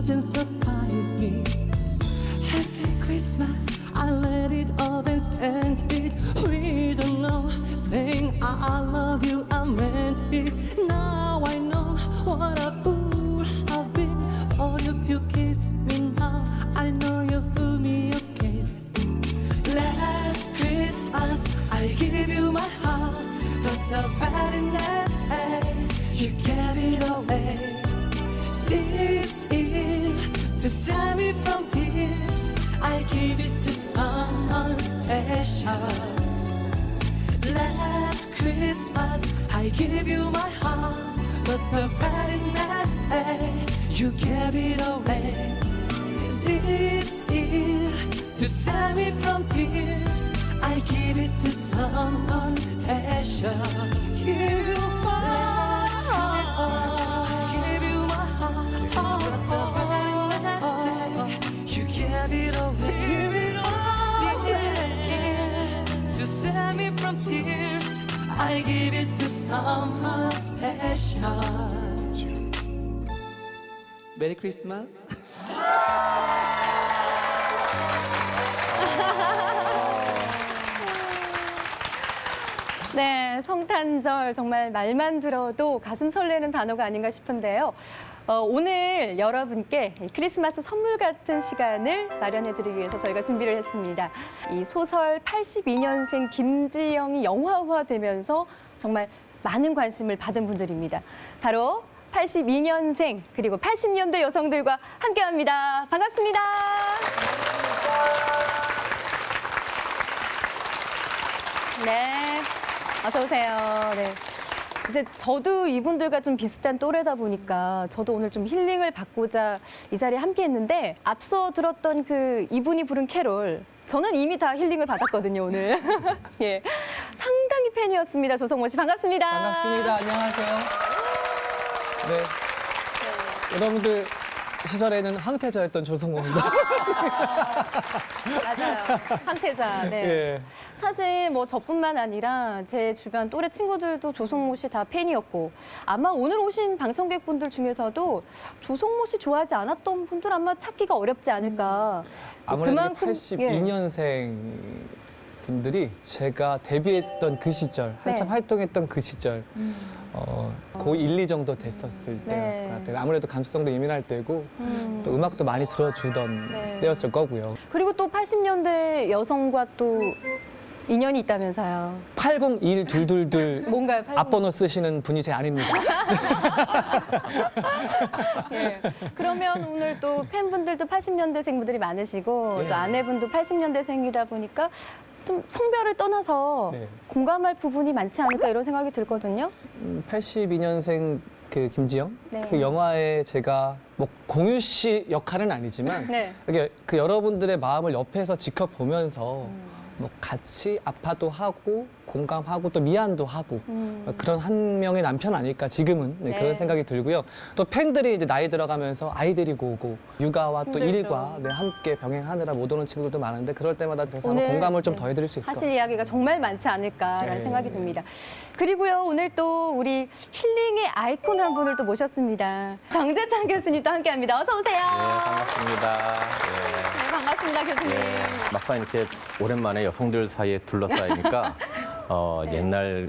just surprise me. Happy Christmas, I let it all and stand it. We don't know, saying I love you, I meant it. Now I know what a fool I've been. For you kiss me now, I know you feel me again. Last Christmas, I gave you my heart, but the very next day, you gave it away. This year, to save me from tears, I give it to someone special. Last Christmas, I gave you my heart, but the very next day, you gave it away. This year, to save me from tears, I give it to someone special. You last Christmas, I gave you my heart, but the very next day, you gave it away. This year, to save me from tears, I give it to someone special. 메리 크리스마스. 네, 성탄절 정말 말만 들어도 가슴 설레는 단어가 아닌가 싶은데요. 오늘 여러분께 크리스마스 선물 같은 시간을 마련해드리기 위해서 저희가 준비를 했습니다. 이 소설 82년생 김지영이 영화화되면서 정말 많은 관심을 받은 분들입니다. 바로 82년생 그리고 80년대 여성들과 함께합니다. 반갑습니다. 네, 어서 오세요. 네. 이제 저도 이분들과 좀 비슷한 또래다 보니까 저도 오늘 좀 힐링을 받고자 이 자리에 함께했는데 앞서 들었던 그 이분이 부른 캐롤 저는 이미 다 힐링을 받았거든요 오늘. 예, 상당히 팬이었습니다. 조성모 씨 반갑습니다. 반갑습니다. 안녕하세요. 네. 여러분들 시절에는 황태자였던 조성모입니다. 맞아요. 황태자. 네. 예. 사실 뭐 저뿐만 아니라 제 주변 또래 친구들도 조성모 씨 다 팬이었고 아마 오늘 오신 방청객분들 중에서도 조성모 씨 좋아하지 않았던 분들 아마 찾기가 어렵지 않을까. 아무래도 그만큼, 82년생 분들이 제가 데뷔했던 그 시절, 한참 네. 활동했던 그 시절, 고1, 2 정도 됐었을 네. 때였을 것 같아요. 아무래도 감수성도 예민할 때고 또 음악도 많이 들어주던 네. 때였을 거고요. 그리고 또 80년대 여성과 또 인연이 있다면서요. 801222 뭔가요? 80... 앞번호 쓰시는 분이 제 아닙니다. 예. 그러면 오늘 또 팬분들도 80년대생분들이 많으시고 예. 또 아내분도 80년대생이다 보니까 좀 성별을 떠나서 네. 공감할 부분이 많지 않을까 이런 생각이 들거든요. 82년생 그 김지영 네. 그 영화에 제가 뭐 공유 씨 역할은 아니지만 네. 이렇게 그 여러분들의 마음을 옆에서 지켜보면서 뭐 같이 아파도 하고 공감하고 또 미안도 하고 그런 한 명의 남편 아닐까 지금은 네, 네. 그런 생각이 들고요. 또 팬들이 이제 나이 들어가면서 아이 데리고 오고 육아와 또 힘들죠. 일과 네, 함께 병행하느라 못 오는 친구들도 많은데 그럴 때마다 그래서 아마 오늘, 공감을 좀 네, 더해드릴 수 있을 것 하실 같아요. 이야기가 정말 많지 않을까라는 네. 생각이 듭니다. 그리고요 오늘 또 우리 힐링의 아이콘 한 분을 또 모셨습니다. 정재찬 교수님 또 함께합니다. 어서 오세요. 네, 반갑습니다. 네, 반갑습니다 교수님. 예, 막상 이렇게 오랜만에 여성들 사이에 둘러싸이니까 네. 옛날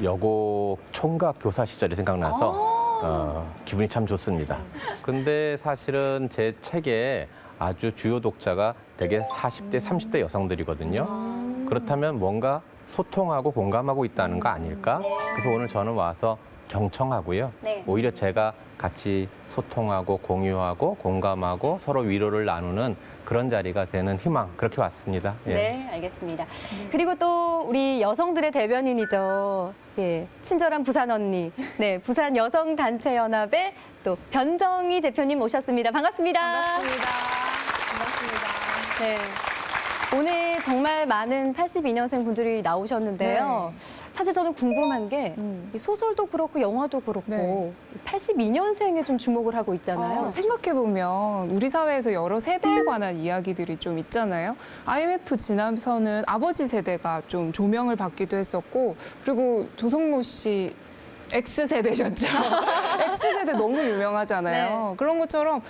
여고 총각 교사 시절이 생각나서 기분이 참 좋습니다. 근데 사실은 제 책에 아주 주요 독자가 대개 40대, 30대 여성들이거든요. 그렇다면 뭔가 소통하고 공감하고 있다는 거 아닐까? 그래서 오늘 저는 와서 경청하고요. 네. 오히려 제가 같이 소통하고 공유하고 공감하고 서로 위로를 나누는 그런 자리가 되는 희망 그렇게 왔습니다. 예. 네, 알겠습니다. 그리고 또 우리 여성들의 대변인이죠. 예, 친절한 부산 언니. 네, 부산 여성단체연합의 또 변정희 대표님 모셨습니다. 반갑습니다. 반갑습니다. 반갑습니다. 네. 오늘 정말 많은 82년생 분들이 나오셨는데요. 사실 저는 궁금한 게 이 소설도 그렇고 영화도 그렇고 네. 82년생에 좀 주목을 하고 있잖아요. 생각해보면 우리 사회에서 여러 세대에 관한 이야기들이 좀 있잖아요. IMF 지나서는 아버지 세대가 좀 조명을 받기도 했었고 그리고 조성모 씨 X세대셨죠. X세대 너무 유명하잖아요. 네. 그런 것처럼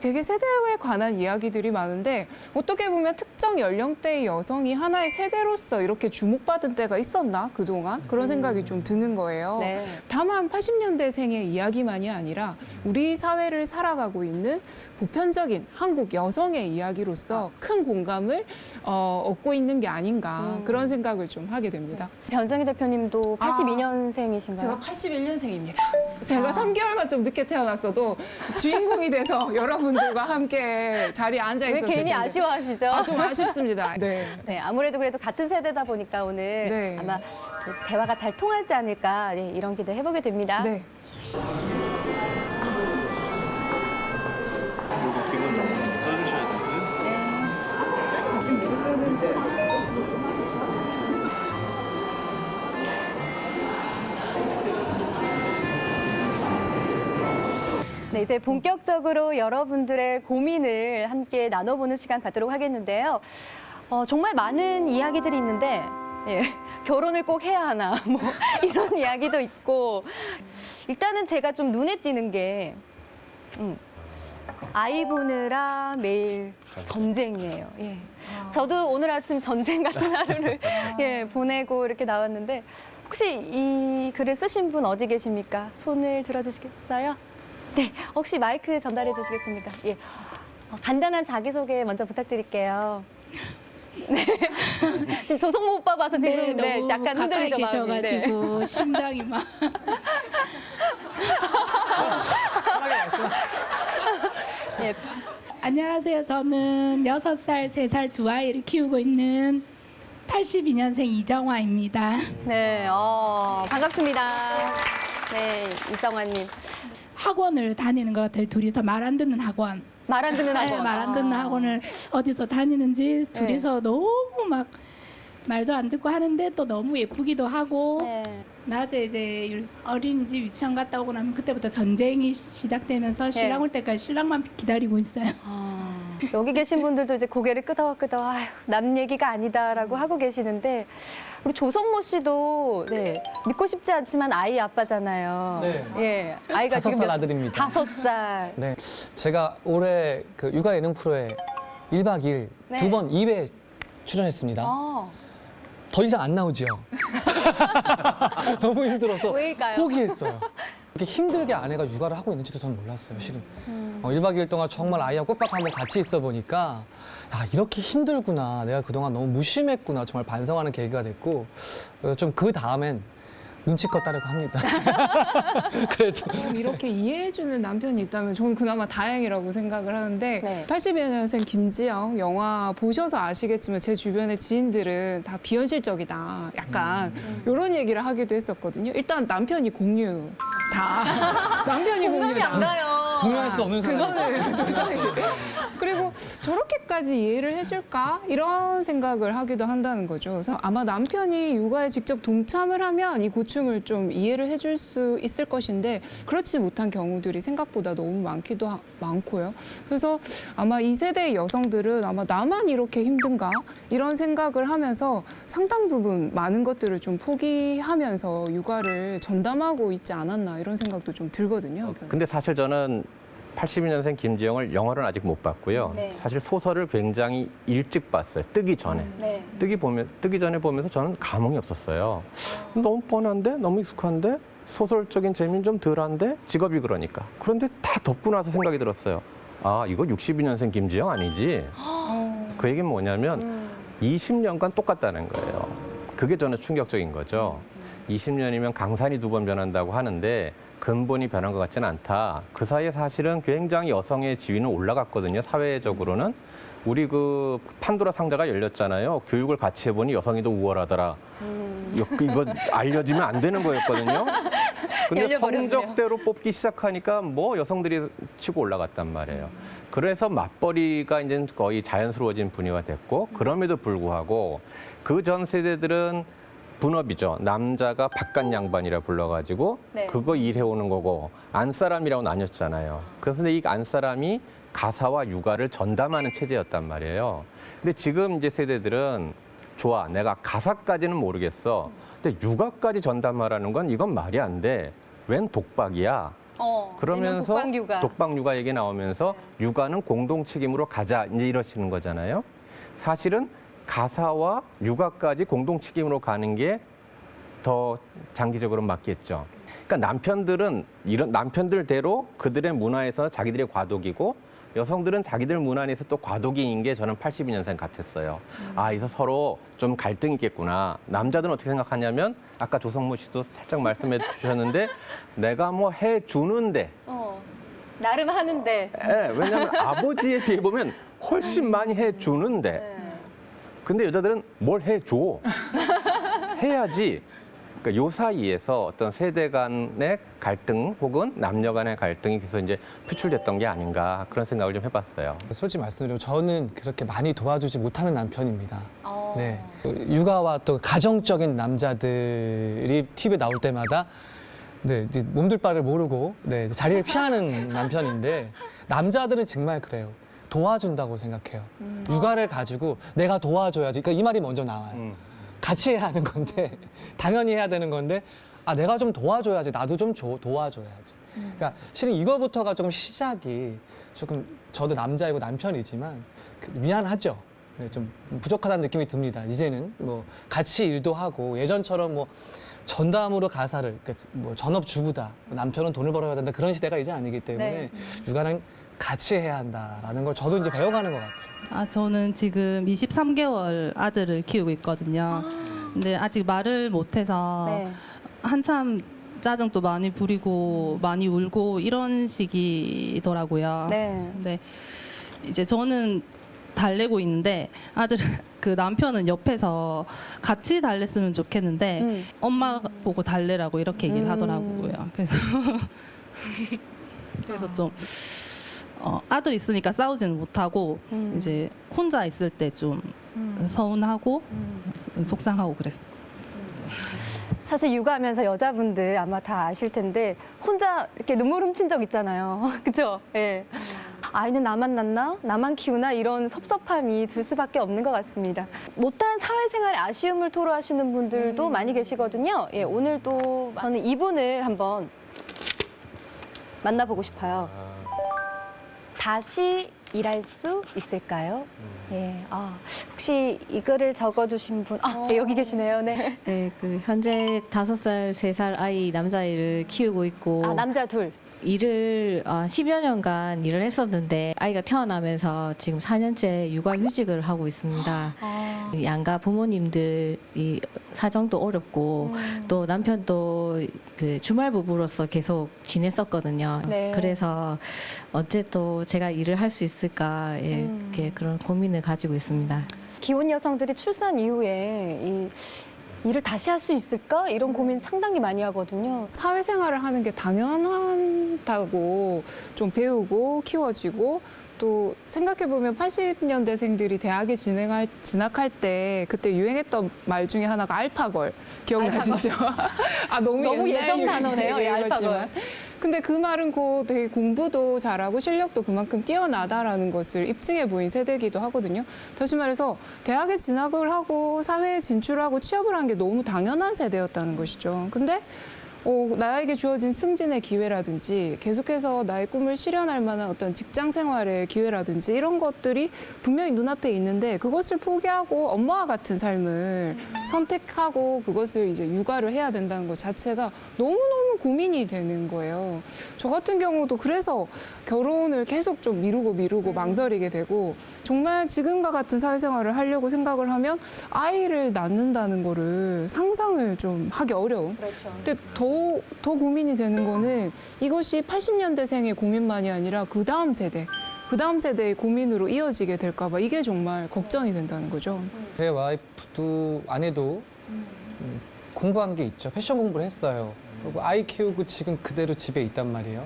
되게 세대에 관한 이야기들이 많은데 어떻게 보면 특정 연령대의 여성이 하나의 세대로서 이렇게 주목받은 때가 있었나 그동안? 그런 생각이 좀 드는 거예요. 네. 다만 80년대생의 이야기만이 아니라 우리 사회를 살아가고 있는 보편적인 한국 여성의 이야기로서 큰 공감을 얻고 있는 게 아닌가 그런 생각을 좀 하게 됩니다. 변정희 대표님도 82년생이신가요? 제가 81년생입니다. 제가 3개월만 좀 늦게 태어났어도 주인공이 돼서 여러분들과 함께 자리에 앉아 왜 있었을 괜히 텐데. 아쉬워하시죠? 좀 아쉽습니다. 네. 네, 아무래도 그래도 같은 세대다 보니까 오늘 네. 아마 또 대화가 잘 통하지 않을까 네, 이런 기대 해보게 됩니다. 네. 그리고 기본 정보 좀 써주셔야 되고요. 네, 이제 본격적으로 여러분들의 고민을 함께 나눠보는 시간 갖도록 하겠는데요. 정말 많은 이야기들이 있는데, 예, 결혼을 꼭 해야 하나, 뭐, 이런 이야기도 있고, 일단은 제가 좀 눈에 띄는 게, 아이 보느라 매일 전쟁이에요. 예. 저도 오늘 아침 전쟁 같은 하루를 예, 보내고 이렇게 나왔는데, 혹시 이 글을 쓰신 분 어디 계십니까? 손을 들어주시겠어요? 네, 혹시 마이크 전달해 주시겠습니까? 예. 간단한 자기소개 먼저 부탁드릴게요. 네. 지금 조성모 오빠 봐서 지금 네, 너무 약간 가까이 흔들리죠, 마음이. 네. 계셔가지고 심장이 막 편하게 말씀하세요. 예. 안녕하세요. 저는 6살, 3살 두 아이를 키우고 있는 82년생 이정화입니다. 네, 반갑습니다. 네, 이정환님. 학원을 다니는 것 같아요. 둘이서 말 안 듣는 학원. 말 안 듣는 학원. 말 안 듣는 학원을 어디서 다니는지 둘이서 너무 막 말도 안 듣고 하는데 또 너무 예쁘기도 하고 네. 낮에 이제 어린이집 유치원 갔다 오고 나면 그때부터 전쟁이 시작되면서 신랑 올 때까지 신랑만 기다리고 있어요. 여기 계신 분들도 이제 고개를 끄덕끄덕 아휴, 남 얘기가 아니다라고 하고 계시는데 우리 조성모 씨도 네, 믿고 싶지 않지만 아이 아빠잖아요. 네. 예, 아이가 5살 지금 몇- 아들입니다. 5살. 네, 제가 올해 그 육아 예능 프로에 1박 2일 네. 두 번 2회 출연했습니다. 더 이상 안 나오지요. 너무 힘들어서 왜일까요? 포기했어요. 이렇게 힘들게 아내가 육아를 하고 있는지도 저는 몰랐어요, 실은. 1박 2일 동안 정말 아이하고 꼬박 한번 같이 있어 보니까 야, 이렇게 힘들구나. 내가 그동안 너무 무심했구나. 정말 반성하는 계기가 됐고 좀 그 다음엔 눈치껏 따르고 합니다. 그래도 좀 이렇게 이해해주는 남편이 있다면 저는 그나마 다행이라고 생각을 하는데 네. 81년생 김지영 영화 보셔서 아시겠지만 제 주변의 지인들은 다 비현실적이다. 약간 이런 얘기를 하기도 했었거든요. 일단 남편이 공유 다. 남편이 공감이 안 공유다. 가요. 공유할 수 없는 사람이죠. 그리고 저렇게까지 이해를 해줄까? 이런 생각을 하기도 한다는 거죠. 그래서 아마 남편이 육아에 직접 동참을 하면 이 고충을 좀 이해를 해줄 수 있을 것인데 그렇지 못한 경우들이 생각보다 너무 많고요. 그래서 아마 이 세대의 여성들은 아마 나만 이렇게 힘든가? 이런 생각을 하면서 상당 부분 많은 것들을 좀 포기하면서 육아를 전담하고 있지 않았나 이런 생각도 좀 들거든요. 근데 사실 저는 82년생 김지영을 영화로는 아직 못 봤고요. 네. 사실 소설을 굉장히 일찍 봤어요. 뜨기 전에. 네. 뜨기 전에 보면서 저는 감흥이 없었어요. 너무 뻔한데? 너무 익숙한데? 소설적인 재미는 좀 덜한데? 직업이 그러니까. 그런데 다 덮고 나서 생각이 들었어요. 아, 이거 62년생 김지영 아니지? 그 얘기는 뭐냐면 20년간 똑같다는 거예요. 그게 저는 충격적인 거죠. 20년이면 강산이 2번 변한다고 하는데 근본이 변한 것 같지는 않다. 그 사이에 사실은 굉장히 여성의 지위는 올라갔거든요. 사회적으로는. 우리 그 판도라 상자가 열렸잖아요. 교육을 같이 해보니 여성이 더 우월하더라. 이거 알려지면 안 되는 거였거든요. 근데 열려버렸네요. 성적대로 뽑기 시작하니까 뭐 여성들이 치고 올라갔단 말이에요. 그래서 맞벌이가 이제 거의 자연스러워진 분위기가 됐고 그럼에도 불구하고 그 전 세대들은 분업이죠. 남자가 바깥 양반이라 불러가지고 네. 그거 일해오는 거고 안사람이라고 나뉘었잖아요. 그래서 이 안사람이 가사와 육아를 전담하는 체제였단 말이에요. 근데 지금 이제 세대들은 좋아, 내가 가사까지는 모르겠어. 근데 육아까지 전담하라는 건 이건 말이 안 돼. 웬 독박이야. 그러면서 독박 육아. 독박 육아 얘기 나오면서 육아는 공동 책임으로 가자 이제 이러시는 거잖아요. 사실은 가사와 육아까지 공동 책임으로 가는 게 더 장기적으로 맞겠죠. 그러니까 남편들은 이런 남편들대로 그들의 문화에서 자기들의 과도기고 여성들은 자기들 문화 안에서 또 과도기인 게 저는 82년생 같았어요. 아, 이서 서로 좀 갈등이 있겠구나. 남자들은 어떻게 생각하냐면 아까 조성모 씨도 살짝 말씀해 주셨는데 내가 뭐 해주는데 나름 하는데. 예, 왜냐하면 아버지에 비해 보면 훨씬 많이 해주는데 근데 여자들은 뭘 해줘. 해야지. 그러니까 요 사이에서 어떤 세대 간의 갈등 혹은 남녀 간의 갈등이 계속 이제 표출됐던 게 아닌가 그런 생각을 좀 해봤어요. 솔직히 말씀드리면 저는 그렇게 많이 도와주지 못하는 남편입니다. 네. 육아와 또 가정적인 남자들이 TV에 나올 때마다 네, 이제 몸둘 바를 모르고 네, 자리를 피하는 남편인데 남자들은 정말 그래요. 도와준다고 생각해요. 육아를 가지고 내가 도와줘야지. 그러니까 이 말이 먼저 나와요. 같이 해야 하는 건데 당연히 해야 되는 건데 아 내가 좀 도와줘야지. 나도 좀 도와줘야지. 그러니까 실은 이거부터가 조금 시작이 조금 저도 남자이고 남편이지만 미안하죠. 네, 좀 부족하다는 느낌이 듭니다. 이제는 뭐 같이 일도 하고 예전처럼 뭐 전담으로 가사를 그러니까 뭐 전업주부다 남편은 돈을 벌어야 된다 그런 시대가 이제 아니기 때문에 네. 육아는 같이 해야 한다라는 걸 저도 이제 배워가는 것 같아요. 저는 지금 23개월 아들을 키우고 있거든요. 근데 아직 말을 못해서 네. 한참 짜증도 많이 부리고 많이 울고 이런 시기더라고요. 네. 근데 이제 저는 달래고 있는데 그 남편은 옆에서 같이 달랬으면 좋겠는데 엄마 보고 달래라고 이렇게 얘기를 하더라고요. 그래서 좀 아들 있으니까 싸우지는 못하고 이제 혼자 있을 때 좀 서운하고 속상하고 그랬어요. 사실 육아하면서 여자분들 아마 다 아실 텐데 혼자 이렇게 눈물 훔친 적 있잖아요. 그죠? 예. 아이는 나만 낳나? 나만 키우나? 이런 섭섭함이 들 수밖에 없는 것 같습니다. 못한 사회생활의 아쉬움을 토로하시는 분들도 많이 계시거든요. 예, 오늘 또 저는 이분을 한번 만나보고 싶어요. 다시 일할 수 있을까요? 예. 혹시 이거를 적어주신 분, 네, 여기 계시네요. 네. 네, 현재 5살, 3살 아이 남자아이를 키우고 있고 남자 둘. 일을 10여 년간 일을 했었는데 아이가 태어나면서 지금 4년째 육아휴직을 하고 있습니다. 양가 부모님들이 사정도 어렵고 또 남편도 주말 부부로서 계속 지냈었거든요. 네. 그래서 언제 또 제가 일을 할 수 있을까 이렇게 그런 고민을 가지고 있습니다. 기혼 여성들이 출산 이후에 일을 다시 할 수 있을까? 이런 고민 상당히 많이 하거든요. 사회생활을 하는 게 당연하다고 좀 배우고 키워지고 또 생각해보면 80년대생들이 대학에 진학할 때 그때 유행했던 말 중에 하나가 알파걸 기억나시죠? 너무 예전 옛날 단어네요, 이 얘기지만. 근데 그 말은 곧 되게 공부도 잘하고 실력도 그만큼 뛰어나다라는 것을 입증해 보인 세대이기도 하거든요. 다시 말해서 대학에 진학을 하고 사회에 진출하고 취업을 한 게 너무 당연한 세대였다는 것이죠. 근데 나에게 주어진 승진의 기회라든지 계속해서 나의 꿈을 실현할 만한 어떤 직장 생활의 기회라든지 이런 것들이 분명히 눈앞에 있는데 그것을 포기하고 엄마와 같은 삶을 선택하고 그것을 이제 육아를 해야 된다는 것 자체가 너무너무 고민이 되는 거예요. 저 같은 경우도 그래서 결혼을 계속 좀 미루고 망설이게 되고 정말 지금과 같은 사회생활을 하려고 생각을 하면 아이를 낳는다는 거를 상상을 좀 하기 어려운. 그렇죠. 근데 더 고민이 되는 거는 이것이 80년대생의 고민만이 아니라 그 다음 세대의 고민으로 이어지게 될까 봐 이게 정말 걱정이 된다는 거죠. 제 와이프도 아내도 공부한 게 있죠. 패션 공부를 했어요. 그리고 아이 키우고 지금 그대로 집에 있단 말이에요.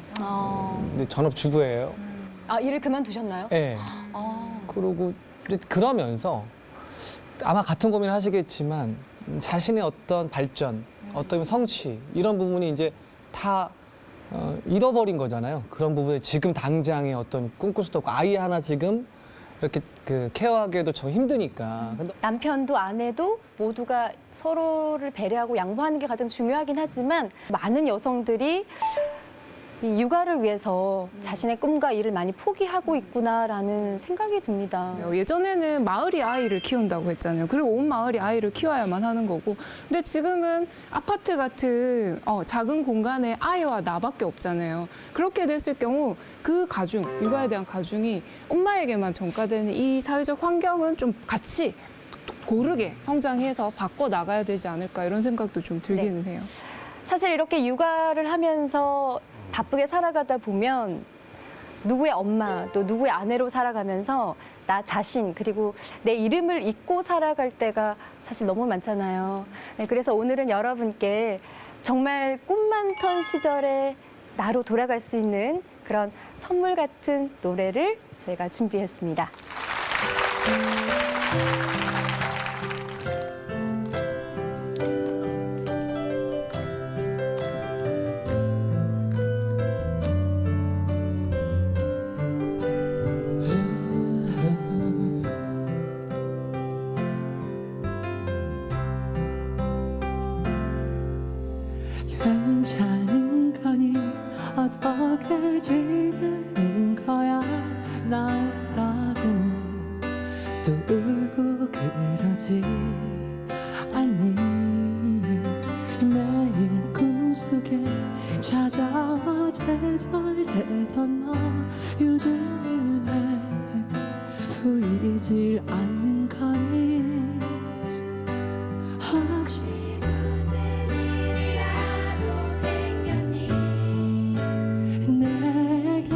근데 전업주부예요. 일을 그만두셨나요? 네. 그러고 이제 그러면서 아마 같은 고민을 하시겠지만 자신의 어떤 발전, 어떤 성취 이런 부분이 이제 다 잃어버린 거잖아요. 그런 부분에 지금 당장의 어떤 꿈꿀 수도 없고 아이 하나 지금 이렇게 그 케어하기에도 참 힘드니까. 근데 남편도 아내도 모두가 서로를 배려하고 양보하는 게 가장 중요하긴 하지만 많은 여성들이 이 육아를 위해서 자신의 꿈과 일을 많이 포기하고 있구나라는 생각이 듭니다. 예전에는 마을이 아이를 키운다고 했잖아요. 그리고 온 마을이 아이를 키워야만 하는 거고. 근데 지금은 아파트 같은 작은 공간에 아이와 나밖에 없잖아요. 그렇게 됐을 경우 그 가중, 육아에 대한 가중이 엄마에게만 전가되는 이 사회적 환경은 좀 같이 고르게 성장해서 바꿔 나가야 되지 않을까 이런 생각도 좀 들기는 해요. 사실 이렇게 육아를 하면서 바쁘게 살아가다 보면 누구의 엄마 또 누구의 아내로 살아가면서 나 자신 그리고 내 이름을 잊고 살아갈 때가 사실 너무 많잖아요. 네, 그래서 오늘은 여러분께 정말 꿈 많던 시절의 나로 돌아갈 수 있는 그런 선물 같은 노래를 제가 준비했습니다. 괜찮은 거니 어떻게 지내는 거야 나 없다고 또 울고 그러지 않니 매일 꿈속에 찾아와 제절되던 너 요즘에 보이질 않는 거니 혹시 무슨 일이라도 생겼니 내게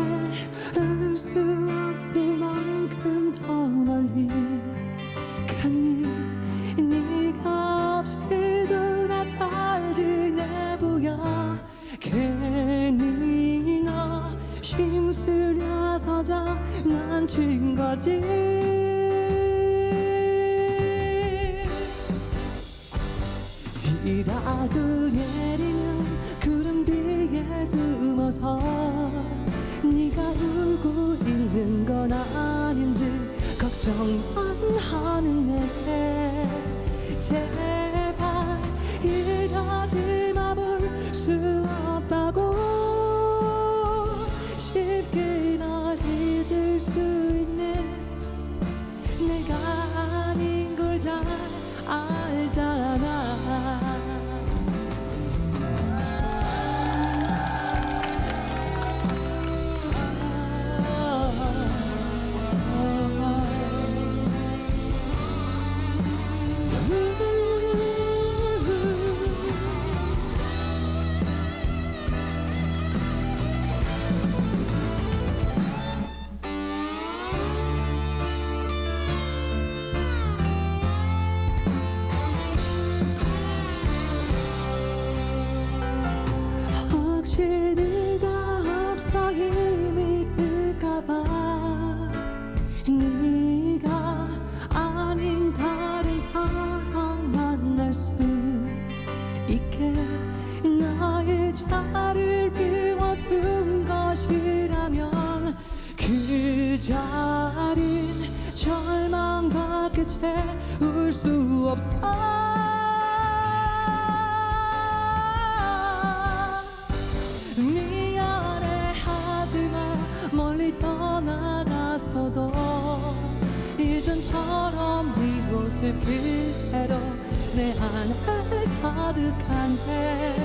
울 수 없을 만큼 더 멀리 갔니 네가 없이도 나 잘 지내 보여 괜히 너 심술려서 장난친 거지 비라도 내리면 구름 뒤에 숨어서 네가 울고 있는 건 아닌지 걱정만 하는데 제발 이러지 마 볼 수 없다고 쉽게 널 잊을 수 있는 내가 아닌 걸 잘 알잖아 혹시 네가 없어 힘이 들까봐 네가 아닌 다른 사랑 만날 수 있게 나의 자리를 비워둔 것이라면 그 자린 절망밖에 채울 수 없어 미안해 하지마 멀리 떠나갔어도 이전처럼 네 모습 그대로 내 안에 가득한데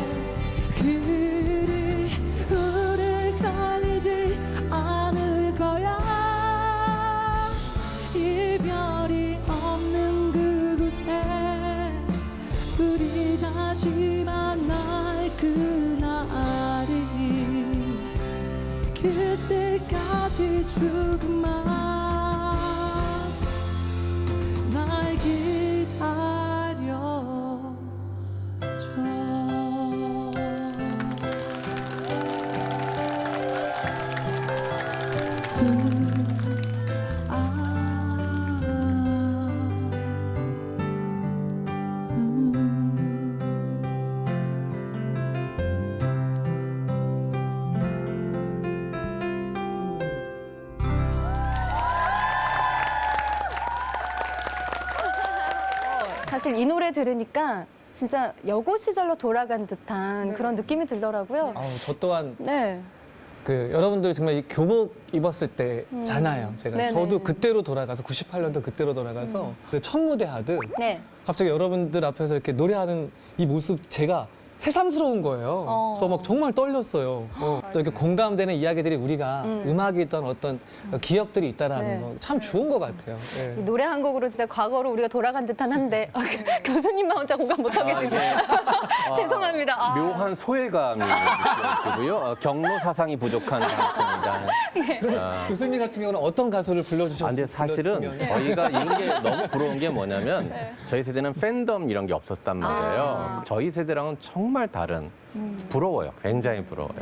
그리 오래 걸리지 않을 거야 이별이 없는 그곳에 우리 다시 만날 그날이 그때까지 조금만 날 기다려줘 사실 이 노래 들으니까 진짜 여고 시절로 돌아간 듯한 그런 느낌이 들더라고요. 아우, 저 또한 네. 그 여러분들이 정말 이 교복 입었을 때잖아요. 제가 네네. 저도 그때로 돌아가서 98년도 그때로 돌아가서 그 첫 무대 하듯 네. 갑자기 여러분들 앞에서 이렇게 노래하는 이 모습 제가 새삼스러운 거예요. 그래서 막 정말 떨렸어요. 또 이렇게 공감되는 이야기들이 우리가 음악이던 어떤 기억들이 있다라는 네. 거 참 좋은 것 같아요. 예. 이 노래 한 곡으로 진짜 과거로 우리가 돌아간 듯한 한데 교수님만 혼자 공감 못하고 계시네요. 죄송합니다. 아. 묘한 소외감이 느껴지고요. 경로 사상이 부족한 방송입니다. 교수님 같은 경우는 어떤 가수를 불러주셨어요? 근데 사실은 저희가 이런 게 너무 부러운 게 뭐냐면 저희 세대는 팬덤 이런 게 없었단 말이에요. 저희 세대랑은 정말 다른 부러워요. 굉장히 부러워요.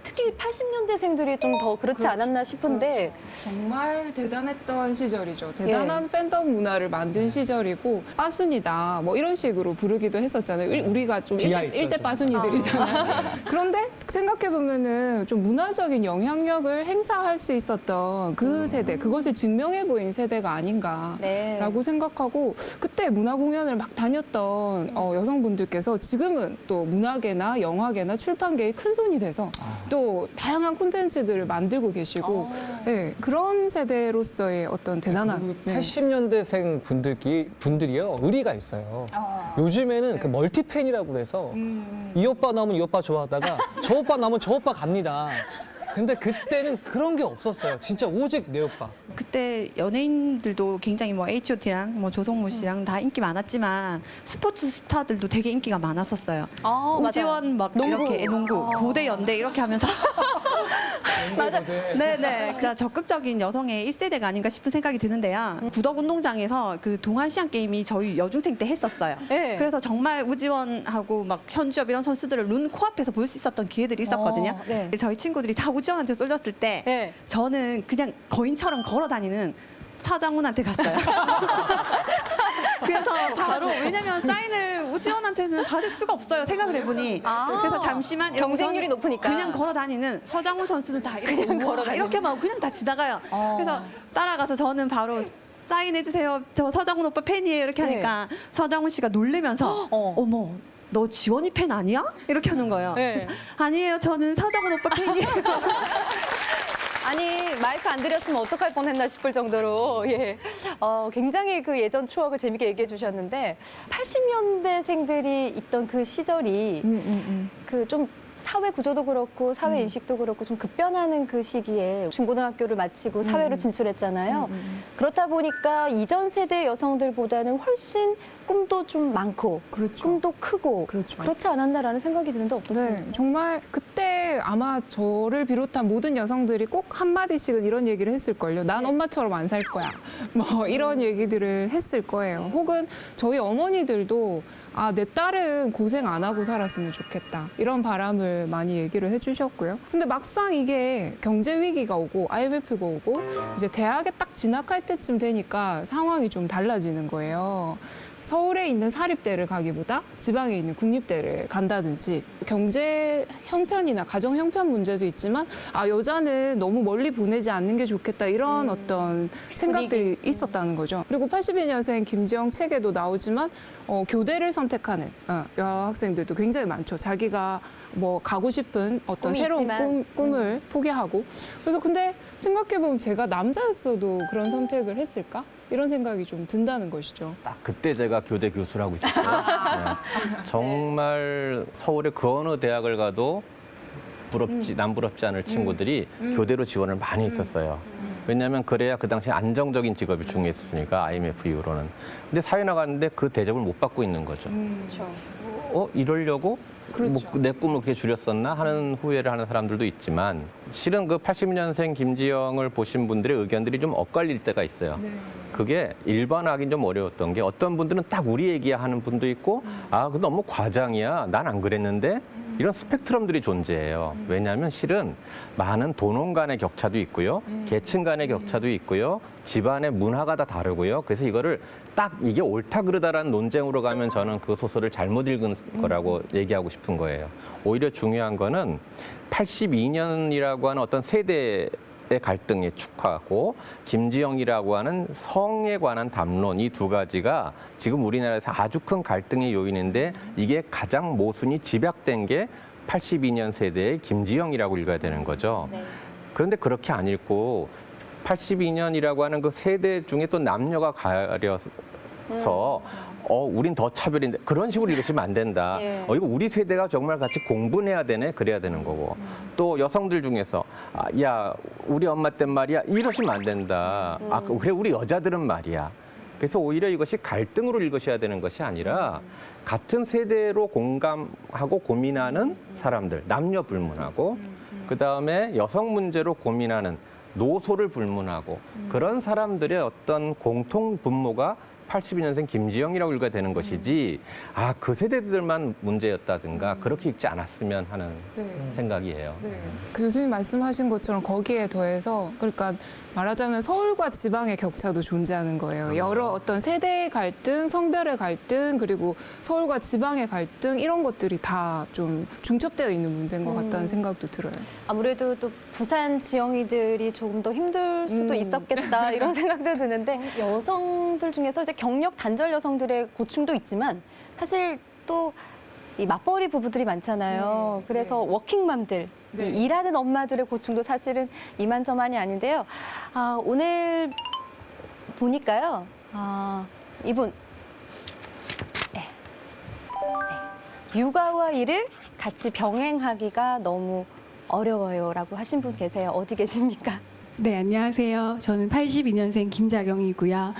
특히 80년대생들이 좀 더 그렇지 않았나 싶은데 정말 대단했던 시절이죠. 대단한 팬덤 문화를 만든 시절이고 빠순이다 뭐 이런 식으로 부르기도 했었잖아요. 우리가 좀 비하했죠, 일대 빠순이들이잖아요. 그런데 생각해 보면은 좀 문화적인 영향력을 행사할 수 있었던 그 세대, 그것을 증명해 보인 세대가 아닌가라고 네. 생각하고 그때 문화 공연을 막 다녔던 여성분들께서 지금은 또 문화계나 영화계나 출판계의 큰 손이 돼서 또 다양한 콘텐츠들을 만들고 계시고 네, 그런 세대로서의 어떤 대단한 네. 80년대생 분들이요 의리가 있어요. 요즘에는 그 멀티팬이라고 그래서 이 오빠 나오면 이 오빠 좋아하다가 저 오빠 나오면 저 오빠 갑니다. 근데 그때는 그런 게 없었어요. 진짜 오직 내 오빠. 그때 연예인들도 굉장히 뭐 H.O.T.랑 뭐 조성모 씨랑 다 인기 많았지만 스포츠 스타들도 되게 인기가 많았었어요. 오지원 막 이렇게 농구, 고대 연대 이렇게 하면서 맞아. 네네 진짜 적극적인 여성의 1세대가 아닌가 싶은 생각이 드는데요. 구덕운동장에서 그 동아시안 게임이 저희 여중생 때 했었어요. 네. 그래서 정말 우지원하고 막 현주엽 이런 선수들을 눈 코앞에서 볼 수 있었던 기회들이 있었거든요. 네. 저희 친구들이 다 우지원한테 쏠렸을 때 네. 저는 그냥 거인처럼 걸어 다니는 서장훈한테 갔어요. 그래서 바로 왜냐면 사인을 우지원한테는 받을 수가 없어요. 생각을 해보니. 그래서 잠시만 이러고 경쟁률이 저는 높으니까. 그냥 걸어 다니는 서장훈 선수는 다 이렇게 그냥 걸어 다니는. 이렇게 막 그냥 다 지나가요. 그래서 따라가서 저는 바로 사인해주세요. 저 서장훈 오빠 팬이에요. 이렇게 하니까 서장훈 씨가 놀래면서 어머. 너 지원이 팬 아니야? 이렇게 하는 거예요. 네. 그래서 아니에요. 저는 서장훈 오빠 팬이에요. 아니 마이크 안 드렸으면 어떡할 뻔했나 싶을 정도로 예, 굉장히 그 예전 추억을 재밌게 얘기해 주셨는데 80년대생들이 있던 그 시절이 그 좀 사회 구조도 그렇고 사회 인식도 그렇고 좀 급변하는 그 시기에 중고등학교를 마치고 사회로 진출했잖아요. 그렇다 보니까 이전 세대 여성들보다는 훨씬 꿈도 좀 많고 그렇죠. 꿈도 크고 그렇죠. 그렇지 않았나라는 생각이 드는데 어떻습니까? 네, 정말 그때 아마 저를 비롯한 모든 여성들이 꼭 한마디씩은 이런 얘기를 했을걸요. 난 엄마처럼 안 살 거야. 뭐 이런 얘기들을 했을 거예요. 혹은 저희 어머니들도 아, 내 딸은 고생 안 하고 살았으면 좋겠다. 이런 바람을 많이 얘기를 해주셨고요. 근데 막상 이게 경제 위기가 오고 IMF가 오고 이제 대학에 딱 진학할 때쯤 되니까 상황이 좀 달라지는 거예요. 서울에 있는 사립대를 가기보다 지방에 있는 국립대를 간다든지 경제 형편이나 가정 형편 문제도 있지만 아 여자는 너무 멀리 보내지 않는 게 좋겠다 이런 어떤 생각들이 있었다는 거죠. 그리고 82년생 김지영 책에도 나오지만 교대를 선택하는 여학생들도 굉장히 많죠. 자기가 뭐 가고 싶은 어떤 꿈이 새로운 있지만. 꿈을 포기하고 그래서 근데 생각해보면 제가 남자였어도 그런 선택을 했을까? 이런 생각이 좀 든다는 것이죠. 딱 그때 제가 교대 교수를 하고 있었어요. 네. 정말 서울의 그 어느 대학을 가도 남부럽지 않을 친구들이 교대로 지원을 많이 했었어요. 왜냐하면 그래야 그 당시 안정적인 직업이 중요했으니까 IMF 이후로는. 근데 사회 나가는데 그 대접을 못 받고 있는 거죠. 그렇죠. 이러려고? 그렇죠. 뭐 내 꿈을 그렇게 줄였었나 하는 후회를 하는 사람들도 있지만 실은 그 80년생 김지영을 보신 분들의 의견들이 좀 엇갈릴 때가 있어요. 그게 일반화하긴 좀 어려웠던 게 어떤 분들은 딱 우리 얘기야 하는 분도 있고 아, 그거 너무 과장이야. 난 안 그랬는데 이런 스펙트럼들이 존재해요. 왜냐하면 실은 많은 돈원 간의 격차도 있고요. 계층 간의 격차도 있고요. 집안의 문화가 다 다르고요. 그래서 이거를 딱 이게 옳다 그르다라는 논쟁으로 가면 저는 그 소설을 잘못 읽은 거라고 얘기하고 싶은 거예요. 오히려 중요한 거는 82년이라고 하는 어떤 세대 갈등에 축하하고 김지영이라고 하는 성에 관한 담론 이 두 가지가 지금 우리나라에서 아주 큰 갈등의 요인인데 이게 가장 모순이 집약된 게 82년 세대의 김지영이라고 읽어야 되는 거죠. 그런데 그렇게 안 읽고 82년이라고 하는 그 세대 중에 또 남녀가 가려서 우린 더 차별인데 그런 식으로 읽으시면 안 된다. 이거 우리 세대가 정말 같이 공분해야 되네. 그래야 되는 거고. 또 여성들 중에서 야 우리 엄마 땐 말이야 이러시면 안 된다. 그래 우리 여자들은 말이야. 그래서 오히려 이것이 갈등으로 읽으셔야 되는 것이 아니라 같은 세대로 공감하고 고민하는 사람들, 남녀 불문하고 그다음에 여성 문제로 고민하는 노소를 불문하고 그런 사람들의 어떤 공통 분모가 82년생 김지영이라고 읽어야 되는 것이지 그 세대들만 문제였다든가 그렇게 읽지 않았으면 하는 생각이에요. 네. 교수님 말씀하신 것처럼 거기에 더해서 그러니까 말하자면 서울과 지방의 격차도 존재하는 거예요. 여러 어떤 세대의 갈등, 성별의 갈등, 그리고 서울과 지방의 갈등 이런 것들이 다 좀 중첩되어 있는 문제인 것 같다는 생각도 들어요. 아무래도 또 부산 지영이들이 조금 더 힘들 수도 있었겠다 이런 생각도 드는데 여성들 중에서 이제 경력 단절 여성들의 고충도 있지만 사실 또 이 맞벌이 부부들이 많잖아요. 그래서 워킹맘들, 이 일하는 엄마들의 고충도 사실은 이만저만이 아닌데요. 오늘 보니까요. 이분 육아와 일을 같이 병행하기가 너무 어려워요라고 하신 분 계세요. 어디 계십니까? 네, 안녕하세요. 저는 82년생 김자경이고요.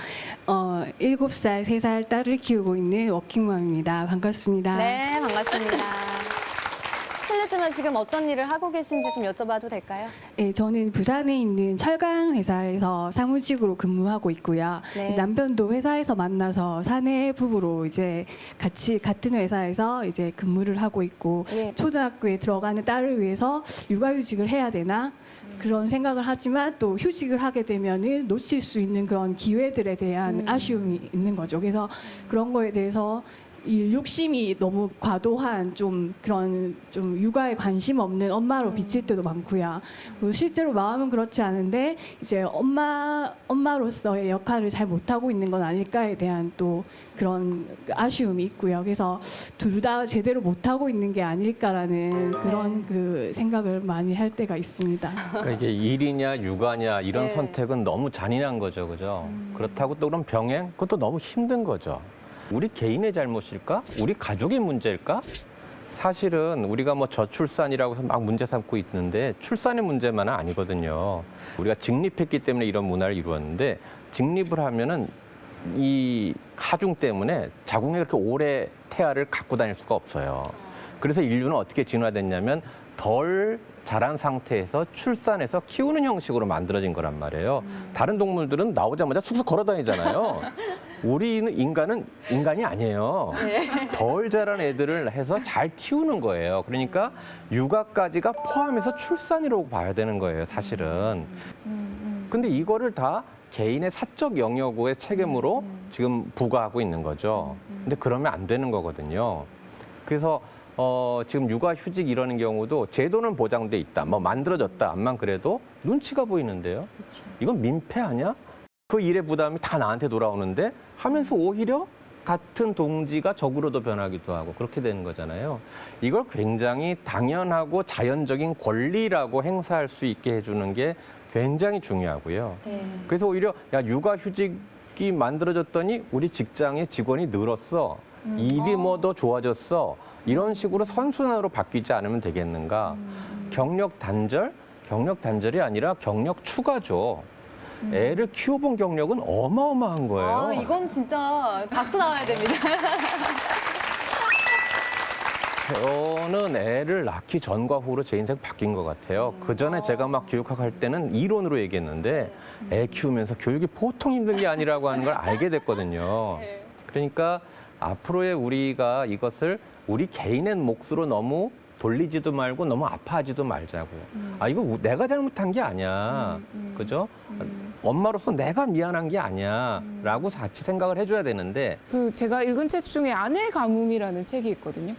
7살, 3살 딸을 키우고 있는 워킹맘입니다. 반갑습니다. 네, 반갑습니다. 실례지만 지금 어떤 일을 하고 계신지 좀 여쭤봐도 될까요? 네, 저는 부산에 있는 철강 회사에서 사무직으로 근무하고 있고요. 네. 남편도 회사에서 만나서 사내 부부로 이제 같이 같은 회사에서 이제 근무를 하고 있고 초등학교에 들어가는 딸을 위해서 육아휴직을 해야 되나? 그런 생각을 하지만 또 휴직을 하게 되면은 놓칠 수 있는 그런 기회들에 대한 아쉬움이 있는 거죠. 그래서 그런 거에 대해서 일 욕심이 너무 과도한 좀 그런 좀 육아에 관심 없는 엄마로 비칠 때도 많고요. 그리고 실제로 마음은 그렇지 않은데 이제 엄마로서의 역할을 잘 못하고 있는 건 아닐까에 대한 또 그런 아쉬움이 있고요. 그래서 둘 다 제대로 못하고 있는 게 아닐까라는 그런 그 생각을 많이 할 때가 있습니다. 그러니까 이게 일이냐 육아냐 이런 네. 선택은 너무 잔인한 거죠, 그죠? 그렇다고 또 그런 병행 그것도 너무 힘든 거죠. 우리 개인의 잘못일까? 우리 가족의 문제일까? 사실은 우리가 뭐 저출산이라고 해서 막 문제 삼고 있는데 출산의 문제만은 아니거든요. 우리가 직립했기 때문에 이런 문화를 이루었는데 직립을 하면은 이 하중 때문에 자궁에 그렇게 오래 태아를 갖고 다닐 수가 없어요. 그래서 인류는 어떻게 진화됐냐면 덜 자란 상태에서 출산해서 키우는 형식으로 만들어진 거란 말이에요. 다른 동물들은 나오자마자 쑥쑥 걸어 다니잖아요. 우리는 인간은 인간이 아니에요. 덜 자란 애들을 해서 잘 키우는 거예요. 그러니까 육아까지가 포함해서 출산이라고 봐야 되는 거예요, 사실은. 근데 이거를 다 개인의 사적 영역의 책임으로 지금 부과하고 있는 거죠. 근데 그러면 안 되는 거거든요. 그래서 지금 육아휴직 이러는 경우도 제도는 보장돼 있다, 뭐 만들어졌다, 암만 그래도 눈치가 보이는데요. 이건 민폐 아니야? 그 일의 부담이 다 나한테 돌아오는데 하면서 오히려 같은 동지가 적으로도 변하기도 하고 그렇게 되는 거잖아요. 이걸 굉장히 당연하고 자연적인 권리라고 행사할 수 있게 해주는 게 굉장히 중요하고요. 그래서 오히려 야 육아휴직이 만들어졌더니 우리 직장의 직원이 늘었어. 일이 뭐 더 좋아졌어. 이런 식으로 선순환으로 바뀌지 않으면 되겠는가. 경력 단절이 아니라 경력 추가죠. 애를 키워본 경력은 어마어마한 거예요. 이건 진짜 박수 나와야 됩니다. 저는 애를 낳기 전과 후로 제 인생 바뀐 것 같아요. 그 전에 제가 막 교육학 할 때는 이론으로 얘기했는데 애 키우면서 교육이 보통 힘든 게 아니라고 하는 걸 알게 됐거든요. 그러니까 앞으로의 우리가 이것을 우리 개인의 몫으로 너무 돌리지도 말고 너무 아파하지도 말자고요. 이거 내가 잘못한 게 아니야. 그죠? 엄마로서 내가 미안한 게 아니야. 라고 같이 생각을 해줘야 되는데. 제가 읽은 책 중에 아내 가뭄이라는 책이 있거든요.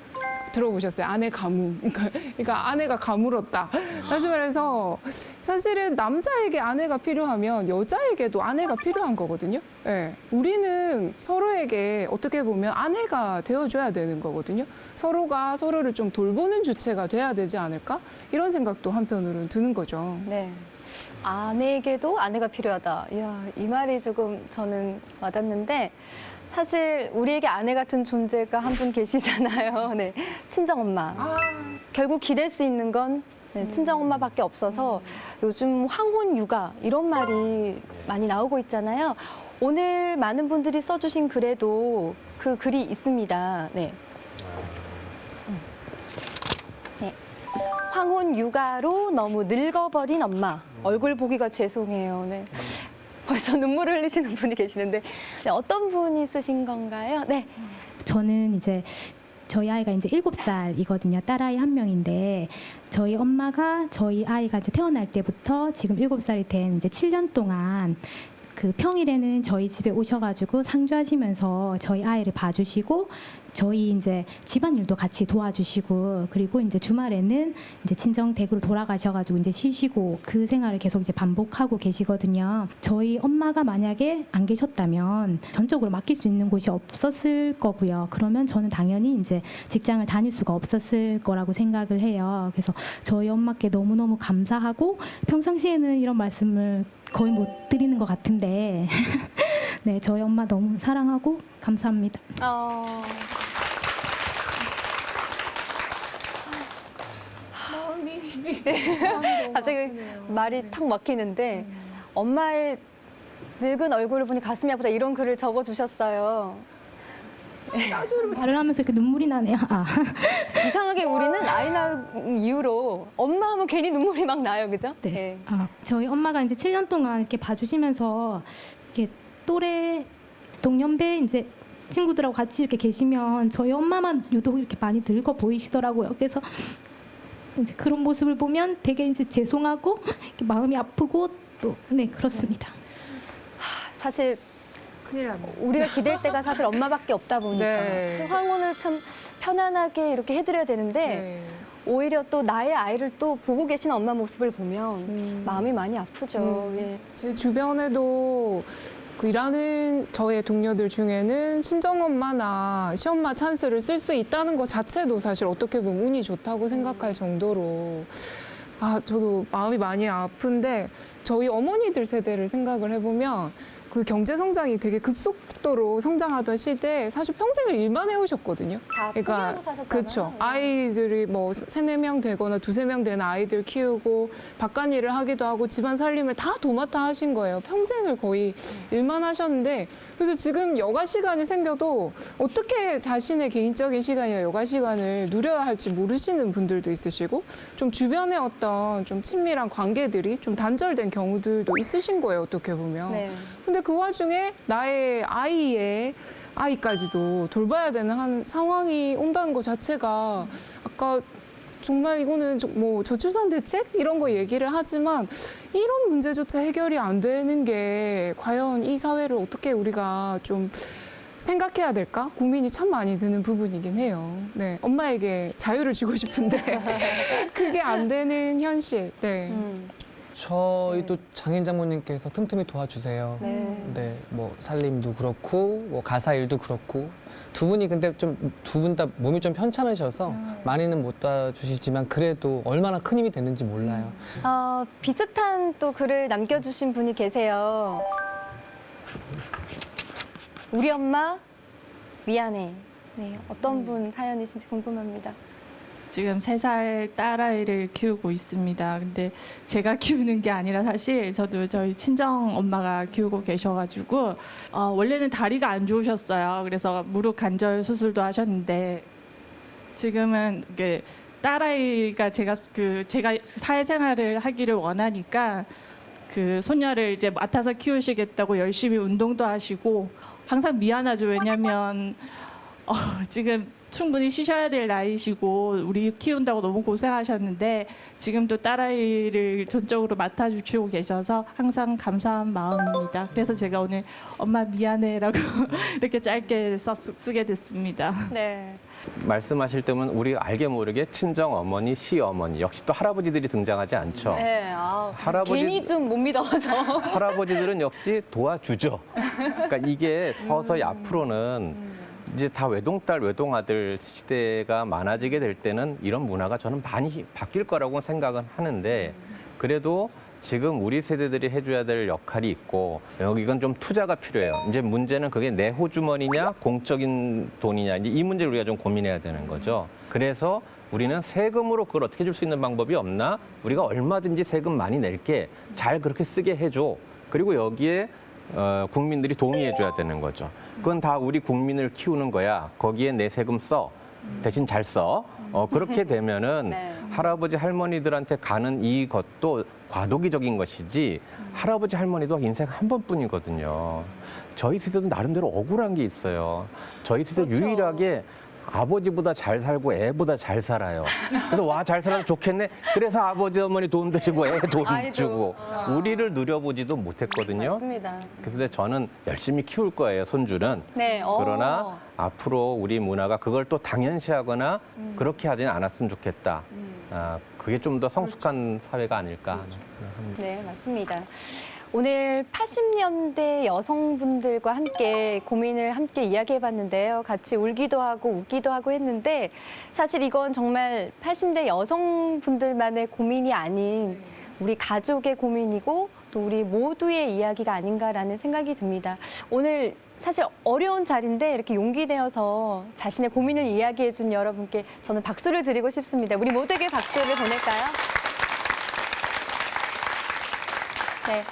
들어보셨어요? 아내 가문. 그러니까 아내가 가물었다. 다시 말해서 사실은 남자에게 아내가 필요하면 여자에게도 아내가 필요한 거거든요. 예. 우리는 서로에게 어떻게 보면 아내가 되어줘야 되는 거거든요. 서로가 서로를 좀 돌보는 주체가 돼야 되지 않을까? 이런 생각도 한편으로는 드는 거죠. 네. 아내에게도 아내가 필요하다. 이야, 이 말이 조금 저는 와닿는데 사실 우리에게 아내 같은 존재가 한 분 계시잖아요. 네. 친정엄마. 결국 기댈 수 있는 건 네, 친정엄마밖에 없어서 요즘 황혼 육아 이런 말이 많이 나오고 있잖아요. 오늘 많은 분들이 써주신 글에도 그 글이 있습니다. 네. 네. 황혼 육아로 너무 늙어버린 엄마. 얼굴 보기가 죄송해요. 네. 벌써 눈물을 흘리시는 분이 계시는데 네, 어떤 분이 쓰신 건가요? 네. 저는 이제 저희 아이가 이제 7살이거든요. 딸아이 한 명인데 저희 엄마가 저희 아이가 이제 태어날 때부터 지금 7살이 된 이제 7년 동안 그 평일에는 저희 집에 오셔가지고 상주하시면서 저희 아이를 봐주시고 저희 이제 집안일도 같이 도와주시고 그리고 이제 주말에는 이제 친정 댁으로 돌아가셔가지고 이제 쉬시고 그 생활을 계속 이제 반복하고 계시거든요. 저희 엄마가 만약에 안 계셨다면 전적으로 맡길 수 있는 곳이 없었을 거고요. 그러면 저는 당연히 이제 직장을 다닐 수가 없었을 거라고 생각을 해요. 그래서 저희 엄마께 너무너무 감사하고 평상시에는 이런 말씀을 거의 못 드리는 것 같은데 네, 저희 엄마 너무 사랑하고 감사합니다. 갑자기 말이 탁 막히는데 엄마의 늙은 얼굴을 보니 가슴이 아프다 이런 글을 적어주셨어요. 말을 하면서 이렇게 눈물이 나네요. 이상하게 우리는 아이 낳은 이후로 엄마 하면 괜히 눈물이 막 나요, 그죠? 네. 저희 엄마가 이제 7년 동안 이렇게 봐주시면서 이렇게 또래 동년배 이제 친구들하고 같이 이렇게 계시면 저희 엄마만 유독 이렇게 많이 늙어 보이시더라고요. 그래서 이제 그런 모습을 보면 되게 이제 죄송하고 이렇게 마음이 아프고 또 네 그렇습니다. 사실 큰일 났네. 우리가 기댈 때가 사실 엄마밖에 없다 보니까 네. 그 황혼을 참 편안하게 이렇게 해드려야 되는데 네. 오히려 또 나의 아이를 또 보고 계신 엄마 모습을 보면 마음이 많이 아프죠. 예. 제 주변에도 그 일하는 저의 동료들 중에는 친정엄마나 시엄마 찬스를 쓸 수 있다는 것 자체도 사실 어떻게 보면 운이 좋다고 생각할 정도로 저도 마음이 많이 아픈데 저희 어머니들 세대를 생각을 해보면 그 경제 성장이 되게 급속도로 성장하던 시대에 사실 평생을 일만 해오셨거든요. 다 포기하고 사셨잖아요. 그렇죠. 예. 아이들이 뭐 3-4명 되거나 2-3명 되는 아이들 키우고 바깥일을 하기도 하고 집안 살림을 다 도맡아 하신 거예요. 평생을 거의 일만 하셨는데 그래서 지금 여가 시간이 생겨도 어떻게 자신의 개인적인 시간이나 여가 시간을 누려야 할지 모르시는 분들도 있으시고 좀 주변에 어떤 좀 친밀한 관계들이 좀 단절된 경우들도 있으신 거예요. 어떻게 보면. 네. 근데 그 와중에 나의 아이의 아이까지도 돌봐야 되는 한 상황이 온다는 것 자체가 아까 정말 이거는 뭐 저출산 대책 이런 거 얘기를 하지만 이런 문제조차 해결이 안 되는 게 과연 이 사회를 어떻게 우리가 좀 생각해야 될까? 고민이 참 많이 드는 부분이긴 해요. 네, 엄마에게 자유를 주고 싶은데 그게 안 되는 현실. 네. 저희 또 장인 장모님께서 틈틈이 도와주세요. 네. 뭐 살림도 그렇고 뭐 가사 일도 그렇고 두 분이 근데 좀 두 분 다 몸이 좀 편찮으셔서 많이는 못 도와주시지만 그래도 얼마나 큰 힘이 됐는지 몰라요. 비슷한 또 글을 남겨주신 분이 계세요. 우리 엄마 미안해. 네, 어떤 분 사연이신지 궁금합니다. 지금 3살 딸아이를 키우고 있습니다. 근데 제가 키우는 게 아니라 사실 저도 저희 친정 엄마가 키우고 계셔가지고 원래는 다리가 안 좋으셨어요. 그래서 무릎 관절 수술도 하셨는데 지금은 이게 딸아이가 제가 사회생활을 하기를 원하니까 그 손녀를 이제 맡아서 키우시겠다고 열심히 운동도 하시고 항상 미안하죠. 왜냐하면 지금 충분히 쉬셔야 될 나이시고 우리 키운다고 너무 고생하셨는데 지금도 딸아이를 전적으로 맡아주시고 계셔서 항상 감사한 마음입니다. 그래서 제가 오늘 엄마 미안해라고 이렇게 짧게 쓰게 됐습니다. 네. 말씀하실 때면 우리 알게 모르게 친정 어머니, 시어머니 역시 또 할아버지들이 등장하지 않죠. 네. 괜히 좀 못 믿어서. 할아버지들은 역시 도와주죠. 그러니까 이게 서서히 앞으로는 이제 다 외동딸, 외동아들 시대가 많아지게 될 때는 이런 문화가 저는 많이 바뀔 거라고 생각은 하는데 그래도 지금 우리 세대들이 해줘야 될 역할이 있고 이건 좀 투자가 필요해요. 이제 문제는 그게 내 호주머니냐 공적인 돈이냐 이제 이 문제를 우리가 좀 고민해야 되는 거죠. 그래서 우리는 세금으로 그걸 어떻게 줄 수 있는 방법이 없나? 우리가 얼마든지 세금 많이 낼게 잘 그렇게 쓰게 해줘. 그리고 여기에 국민들이 동의해줘야 되는 거죠. 그건 다 우리 국민을 키우는 거야. 거기에 내 세금 써. 대신 잘 써. 그렇게 되면은 네. 할아버지 할머니들한테 가는 이것도 과도기적인 것이지 할아버지 할머니도 인생 한 번뿐이거든요. 저희 세대도 나름대로 억울한 게 있어요. 저희 세대 그렇죠. 유일하게 아버지보다 잘 살고 애보다 잘 살아요. 그래서 와, 잘 살아도 좋겠네. 그래서 아버지 어머니 돈 드시고 애 돈 아이도. 주고 우리를 누려보지도 못했거든요. 맞습니다. 그래서 저는 열심히 키울 거예요, 손주는. 네. 그러나 앞으로 우리 문화가 그걸 또 당연시하거나 그렇게 하지는 않았으면 좋겠다. 그게 좀 더 성숙한 사회가 아닐까. 네, 맞습니다. 오늘 80년대 여성분들과 함께 고민을 함께 이야기해봤는데요. 같이 울기도 하고 웃기도 하고 했는데 사실 이건 정말 80대 여성분들만의 고민이 아닌 우리 가족의 고민이고 또 우리 모두의 이야기가 아닌가라는 생각이 듭니다. 오늘 사실 어려운 자리인데 이렇게 용기 내어서 자신의 고민을 이야기해준 여러분께 저는 박수를 드리고 싶습니다. 우리 모두에게 박수를 보낼까요? 네.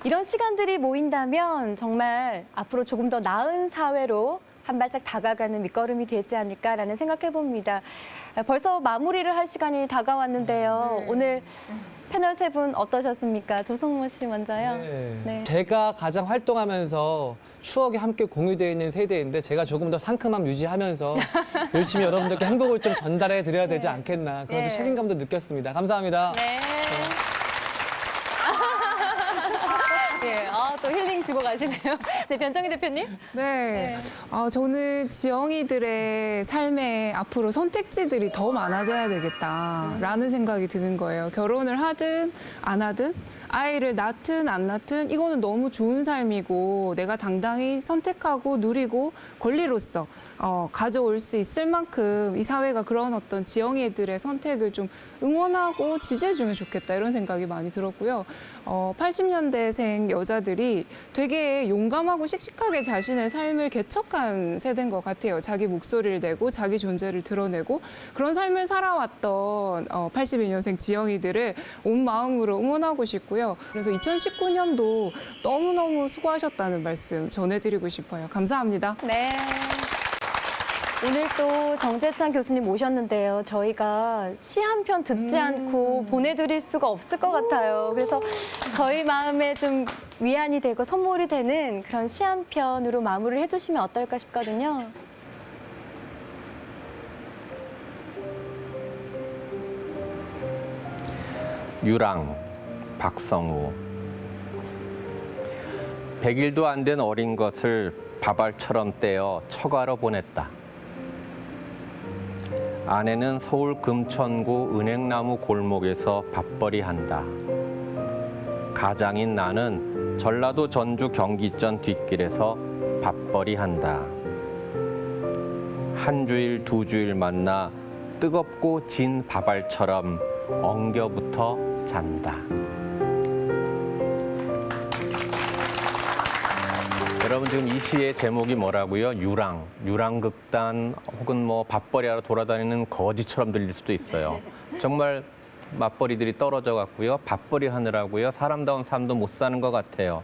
이런 시간들이 모인다면 정말 앞으로 조금 더 나은 사회로 한 발짝 다가가는 밑거름이 되지 않을까라는 생각해 봅니다. 벌써 마무리를 할 시간이 다가왔는데요. 오늘 패널 세 분 어떠셨습니까? 조성모 씨 먼저요. 네. 제가 가장 활동하면서 추억이 함께 공유되어 있는 세대인데 제가 조금 더 상큼함 유지하면서 열심히 여러분들께 행복을 좀 전달해 드려야 되지 않겠나 그런 네. 책임감도 느꼈습니다. 감사합니다. 네. 네, 또 힐링 주고 가시네요. 네, 변정희 대표님. 네. 저는 지영이들의 삶에 앞으로 선택지들이 더 많아져야 되겠다라는 생각이 드는 거예요. 결혼을 하든 안 하든 아이를 낳든 안 낳든 이거는 너무 좋은 삶이고 내가 당당히 선택하고 누리고 권리로서 가져올 수 있을 만큼 이 사회가 그런 어떤 지영이들의 선택을 좀 응원하고 지지해주면 좋겠다 이런 생각이 많이 들었고요. 80년대생 여자들이 되게 용감하고 씩씩하게 자신의 삶을 개척한 세대인 것 같아요. 자기 목소리를 내고 자기 존재를 드러내고 그런 삶을 살아왔던 82년생 지영이들을 온 마음으로 응원하고 싶고요. 그래서 2019년도 너무너무 수고하셨다는 말씀 전해드리고 싶어요. 감사합니다. 네. 오늘 또 정재찬 교수님 모셨는데요. 저희가 시 한 편 듣지 않고 보내드릴 수가 없을 것 같아요. 그래서 저희 마음에 좀 위안이 되고 선물이 되는 그런 시 한 편으로 마무리를 해주시면 어떨까 싶거든요. 유랑, 박성우. 100일도 안 된 어린 것을 밥알처럼 떼어 처가로 보냈다. 아내는 서울 금천구 은행나무 골목에서 밥벌이 한다. 가장인 나는 전라도 전주 경기전 뒷길에서 밥벌이 한다. 한 주일 두 주일 만나 뜨겁고 진 밥알처럼 엉겨붙어 잔다. 여러분 지금 이 시의 제목이 뭐라고요? 유랑, 유랑극단 혹은 뭐 밥벌이하러 돌아다니는 거지처럼 들릴 수도 있어요. 정말 맞벌이들이 떨어져 갔고요. 밥벌이 하느라고요. 사람다운 삶도 못 사는 것 같아요.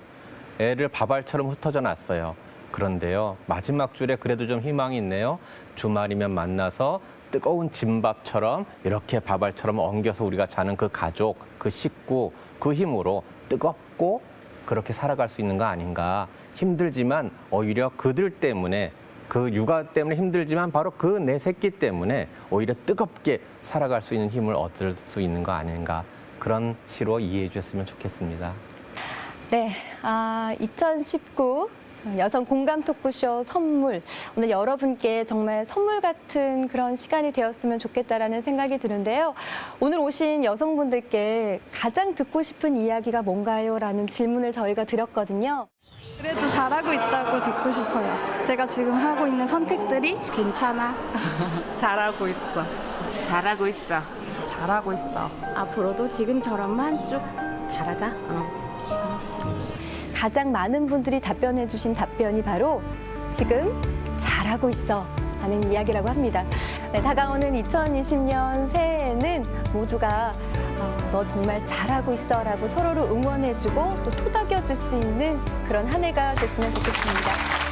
애를 밥알처럼 흩어져 놨어요. 그런데요. 마지막 줄에 그래도 좀 희망이 있네요. 주말이면 만나서 뜨거운 진밥처럼 이렇게 밥알처럼 엉겨서 우리가 자는 그 가족, 그 식구, 그 힘으로 뜨겁고 그렇게 살아갈 수 있는 거 아닌가. 힘들지만 오히려 그들 때문에 그 육아 때문에 힘들지만 바로 그 내 새끼 때문에 오히려 뜨겁게 살아갈 수 있는 힘을 얻을 수 있는 거 아닌가 그런 시로 이해해 주셨으면 좋겠습니다. 네, 2019 여성 공감 토크쇼 선물. 오늘 여러분께 정말 선물 같은 그런 시간이 되었으면 좋겠다라는 생각이 드는데요. 오늘 오신 여성분들께 가장 듣고 싶은 이야기가 뭔가요? 라는 질문을 저희가 드렸거든요. 그래도 잘하고 있다고 듣고 싶어요. 제가 지금 하고 있는 선택들이 괜찮아. 잘하고 있어. 잘하고 있어. 잘하고 있어. 앞으로도 지금처럼만 쭉 잘하자. 가장 많은 분들이 답변해 주신 답변이 바로 지금 잘하고 있어 라는 이야기라고 합니다. 네, 다가오는 2020년 새해에는 모두가 너 정말 잘하고 있어 라고 서로를 응원해주고 또 토닥여 줄 수 있는 그런 한 해가 됐으면 좋겠습니다.